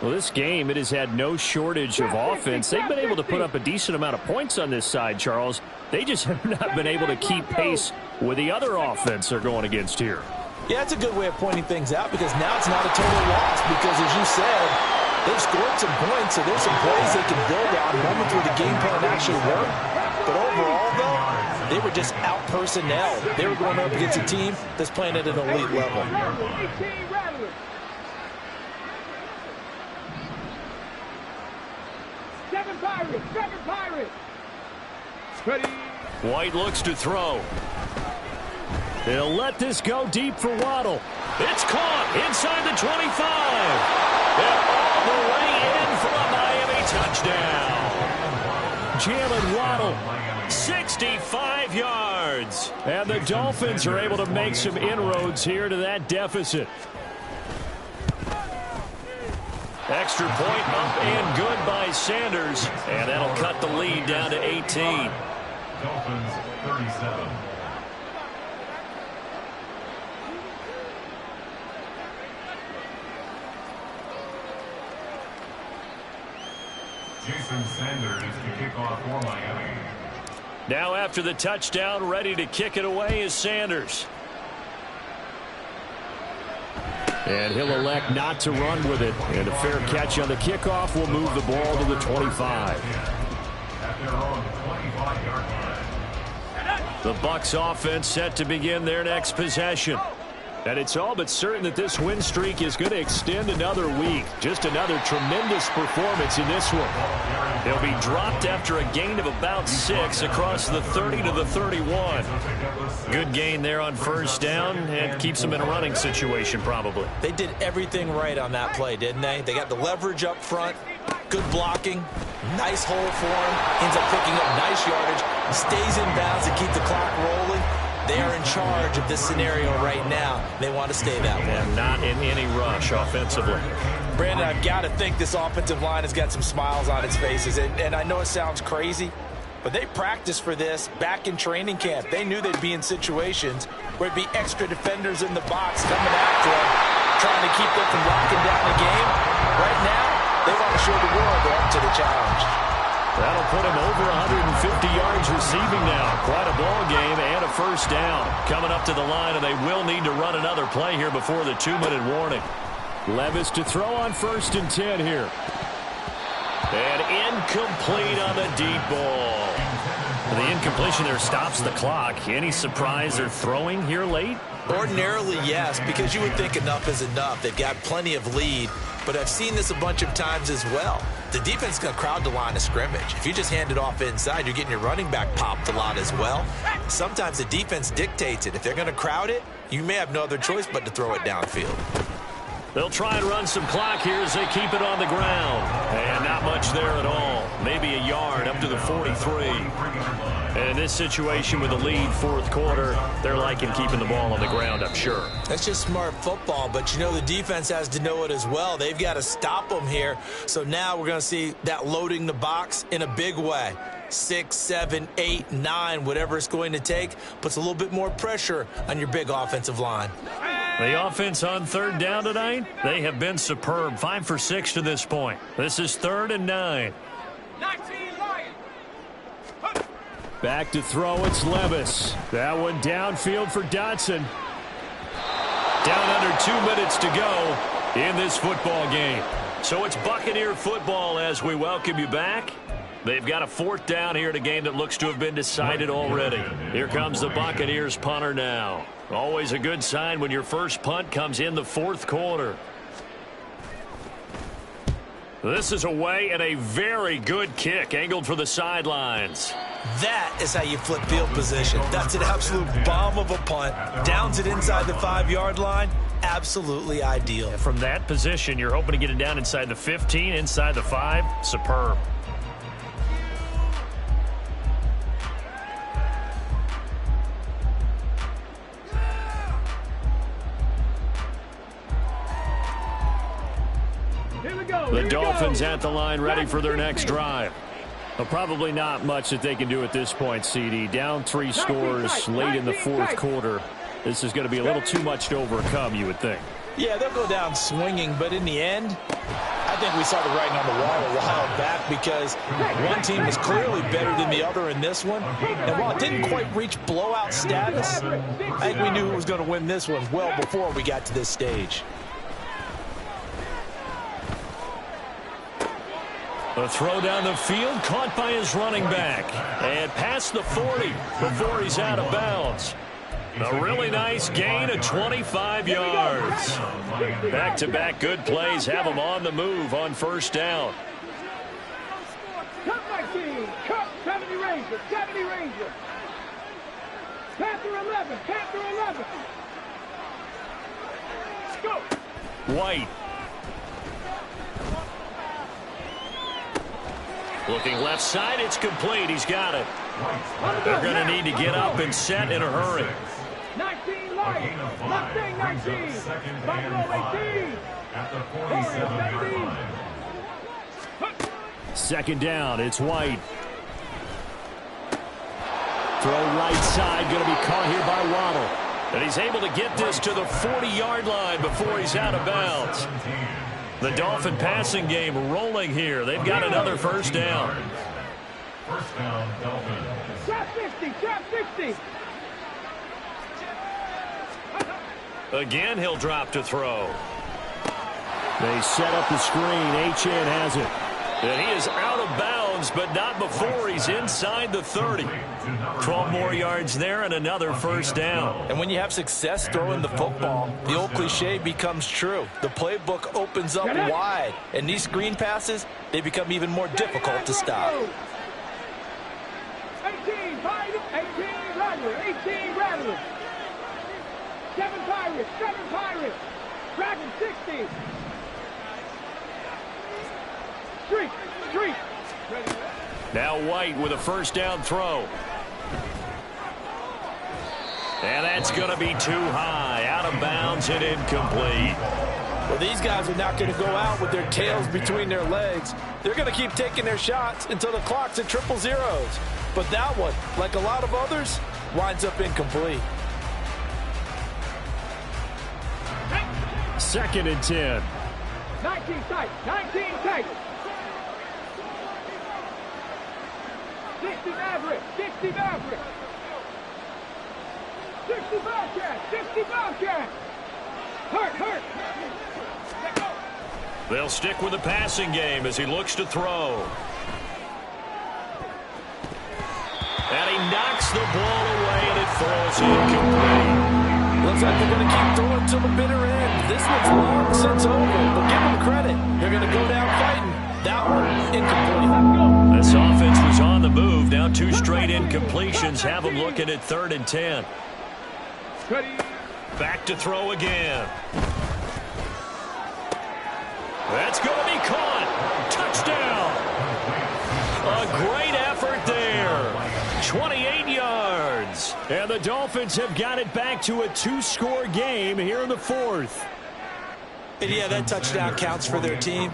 Well, this game, it has had no shortage of offense. They've been able to put up a decent amount of points on this side, Charles. They just have not been able to keep pace with the other offense they're going against here. Yeah, it's a good way of pointing things out, because now it's not a total loss, because as you said, they've scored some points, so there's some plays they can build on, moments where the game plan actually worked. But overall, though, they were just out-personnel. They were going up against a team that's playing at an elite level. Seven Pirates. Ready. White looks to throw. They'll let this go deep for Waddle. It's caught inside the 25. And all the way in for a Miami touchdown. Jalen Waddle, 65 yards. And the Dolphins are able to make some inroads here to that deficit. Extra point up and good by Sanders. And that'll cut the lead down to 18. Dolphins 37. Jason Sanders to kick off for Miami. Now after the touchdown, ready to kick it away is Sanders. And he'll elect not to run with it. And a fair catch on the kickoff will move the ball to the 25. At their own 25-yard line. The Bucs offense set to begin their next possession. And it's all but certain that this win streak is going to extend another week. Just another tremendous performance in this one. They'll be dropped after a gain of about 6 across the 30 to the 31. Good gain there on first down and keeps them in a running situation probably. They did everything right on that play, didn't they? They got the leverage up front, good blocking, nice hole for him, ends up picking up nice yardage, stays in bounds to keep the clock rolling. They are in charge of this scenario right now. They want to stay that way. And not in any rush offensively. Brandon, I've got to think this offensive line has got some smiles on its faces. And I know it sounds crazy, but they practiced for this back in training camp. They knew they'd be in situations where it'd be extra defenders in the box coming after them, trying to keep them from locking down the game. Right now, they want to show the world they're up to the challenge. That'll put him over 150 yards receiving now. Quite a ball game and a first down. Coming up to the line, and they will need to run another play here before the 2-minute warning. Levis to throw on 1st and 10 here. And incomplete on the deep ball. The incompletion there stops the clock. Any surprise they're throwing here late? Ordinarily, yes, because you would think enough is enough. They've got plenty of lead, but I've seen this a bunch of times as well. The defense is going to crowd the line of scrimmage. If you just hand it off inside, you're getting your running back popped a lot as well. Sometimes the defense dictates it. If they're going to crowd it, you may have no other choice but to throw it downfield. They'll try and run some clock here as they keep it on the ground. And not much there at all. Maybe a yard up to the 43. And in this situation with the lead 4th quarter, they're liking keeping the ball on the ground, I'm sure. That's just smart football, but you know the defense has to know it as well. They've got to stop them here. So now we're going to see that loading the box in a big way. 6, 7, 8, 9, whatever it's going to take, puts a little bit more pressure on your big offensive line. The offense on 3rd down tonight, they have been superb. 5 for 6 to this point. This is 3rd and 9. Back to throw, it's Levis. That one downfield for Dotson. Down under 2 minutes to go in this football game. So it's Buccaneer football as we welcome you back. They've got a 4th down here in a game that looks to have been decided already. Here comes the Buccaneers punter now. Always a good sign when your first punt comes in the 4th quarter. This is away and a very good kick angled for the sidelines. That is how you flip field position. That's an absolute bomb of a punt. Downs it inside the 5-yard line. Absolutely ideal. From that position, you're hoping to get it down inside the 15, inside the 5. Superb. The Dolphins at the line ready for their next drive. Well, probably not much that they can do at this point, CD. Down 3 scores late in the 4th quarter. This is going to be a little too much to overcome, you would think. Yeah, they'll go down swinging, but in the end, I think we saw the writing on the wall a while back because one team is clearly better than the other in this one. And while it didn't quite reach blowout status, I think we knew who was going to win this one well before we got to this stage. A throw down the field, caught by his running back. And past the 40 before he's out of bounds. A really nice gain of 25 yards. Back-to-back good plays have him on the move on 1st down. Cut my team. Cut 70 Rangers. 70 Rangers. Panther 11. Panther 11. Go. White. Looking left side, it's complete. He's got it. They're going to need to get up and set in a hurry. 19 Lions. Mustang 19. Buffalo 18. At the 47-yard line. 2nd down, it's White. Throw right side, going to be caught here by Waddle. And he's able to get this to the 40-yard line before he's out of bounds. The Dolphin passing game rolling here. They've got another 1st down. 1st down, Dolphins. Trap 50. Trap 50. Again, he'll drop to throw. They set up the screen. H.N. has it. And he is out of bounds, but not before he's inside the 30. 12 more yards there and another first down. And when you have success throwing the football, the old cliche becomes true. The playbook opens up wide, and these screen passes, they become even more difficult to stop. 18 Rattler, 18 Rattler. 7 Pirates. Dragon 60. Street. Now White with a first down throw. And that's going to be too high. Out of bounds and incomplete. Well, these guys are not going to go out with their tails between their legs. They're going to keep taking their shots until the clock's at triple zeros. But that one, like a lot of others, winds up incomplete. 2nd and 10. 19 tight. 60 Maverick. 60 Bobcat. Hurt. They'll stick with the passing game as he looks to throw. And he knocks the ball away, and it falls incomplete. Looks like they're going to keep throwing till the bitter end. This one's long since over, but give them credit. They're going to go down fighting. That one, incomplete. This offense was on the move. Now 2 straight incompletions have them looking at 3rd and 10. Back to throw again. That's going to be caught. Touchdown. A great effort there. 28 yards. And the Dolphins have got it back to a 2-score game here in the 4th. And yeah, that touchdown counts for their team,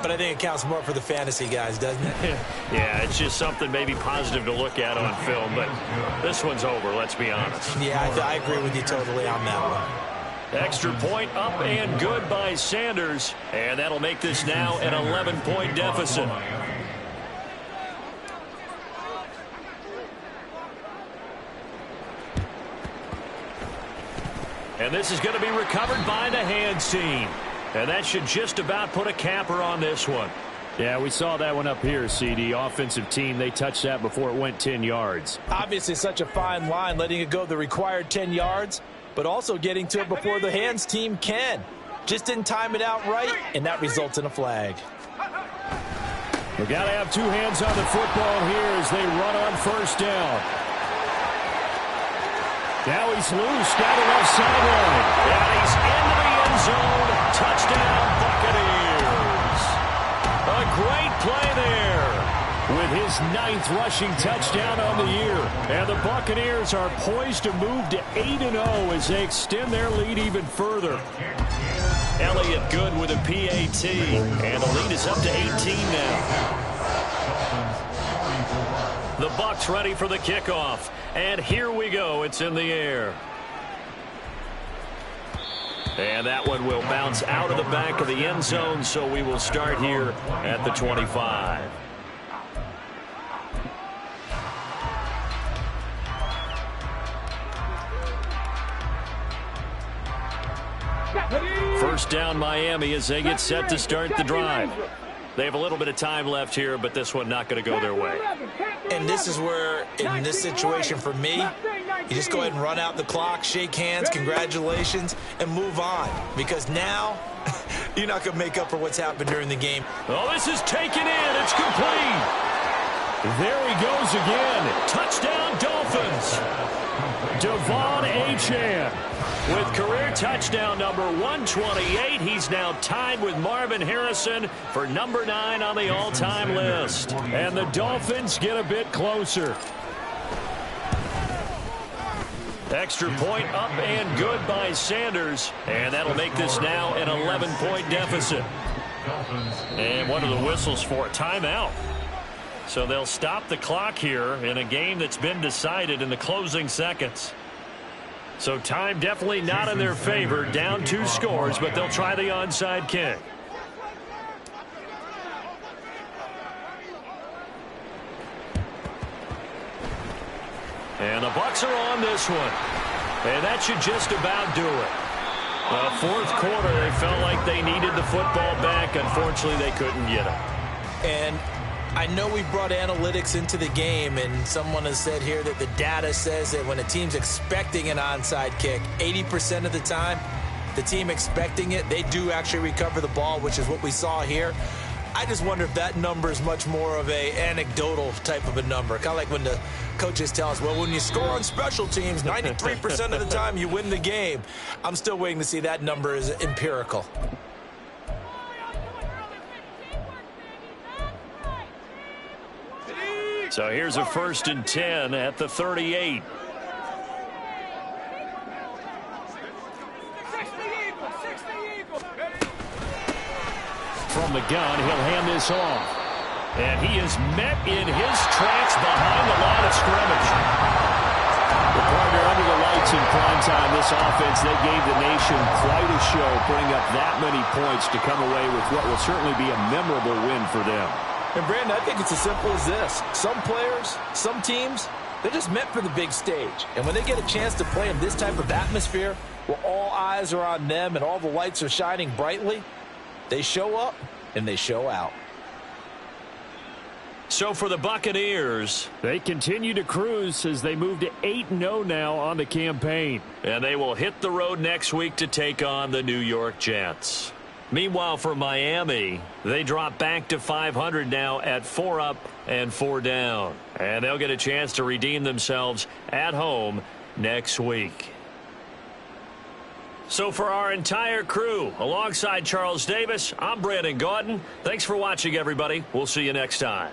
but I think it counts more for the fantasy guys, doesn't it? Yeah, it's just something maybe positive to look at on film, but this one's over, let's be honest. Yeah, I agree with you totally on that one. Extra point up and good by Sanders, and that'll make this now an 11-point deficit. And this is going to be recovered by the hands team. And that should just about put a capper on this one. Yeah, we saw that one up here, CD. Offensive team, they touched that before it went 10 yards. Obviously such a fine line, letting it go the required 10 yards, but also getting to it before the hands team can. Just didn't time it out right, and that results in a flag. We got to have 2 hands on the football here as they run on first down. Now he's loose, got it left sideline. And he's into the end zone. Touchdown, Buccaneers. A great play there. With his 9th rushing touchdown on the year. And the Buccaneers are poised to move to 8-0 as they extend their lead even further. Elliott good with a PAT. And the lead is up to 18 now. The Bucs ready for the kickoff. And here we go. It's in the air. And that one will bounce out of the back of the end zone, so we will start here at the 25. First down Miami as they get set to start the drive. They have a little bit of time left here, but this one not going to go their way. And this is where, in this situation for me, you just go ahead and run out the clock, shake hands, congratulations, and move on. Because now, you're not going to make up for what's happened during the game. Oh, this is taken in. It's complete. There he goes again. Touchdown, Dolphins. Devon Achane. With career touchdown number 128, he's now tied with Marvin Harrison for number 9 on the all-time list. And the Dolphins get a bit closer. Extra point up and good by Sanders. And that'll make this now an 11-point deficit. And one of the whistles for a timeout. So they'll stop the clock here in a game that's been decided in the closing seconds. So time definitely not in their favor. Down 2 scores, but they'll try the onside kick. And the Bucs are on this one. And that should just about do it. Fourth quarter, they felt like they needed the football back. Unfortunately, they couldn't get it. And I know we brought analytics into the game, and someone has said here that the data says that when a team's expecting an onside kick, 80% of the time, the team expecting it, they do actually recover the ball, which is what we saw here. I just wonder if that number is much more of a anecdotal type of a number. Kind of like when the coaches tell us, well, when you score on special teams, 93% of the time you win the game. I'm still waiting to see that number is empirical. So here's a 1st and 10 at the 38. From the gun, he'll hand this off. And he is met in his tracks behind the line of scrimmage. The partner under the lights in prime time, this offense, they gave the nation quite a show, putting up that many points to come away with what will certainly be a memorable win for them. And, Brandon, I think it's as simple as this. Some players, some teams, they're just meant for the big stage. And when they get a chance to play in this type of atmosphere where all eyes are on them and all the lights are shining brightly, they show up and they show out. So for the Buccaneers, they continue to cruise as they move to 8-0 now on the campaign. And they will hit the road next week to take on the New York Jets. Meanwhile, for Miami, they drop back to 500 now at 4 up and 4 down. And they'll get a chance to redeem themselves at home next week. So for our entire crew, alongside Charles Davis, I'm Brandon Gaudin. Thanks for watching, everybody. We'll see you next time.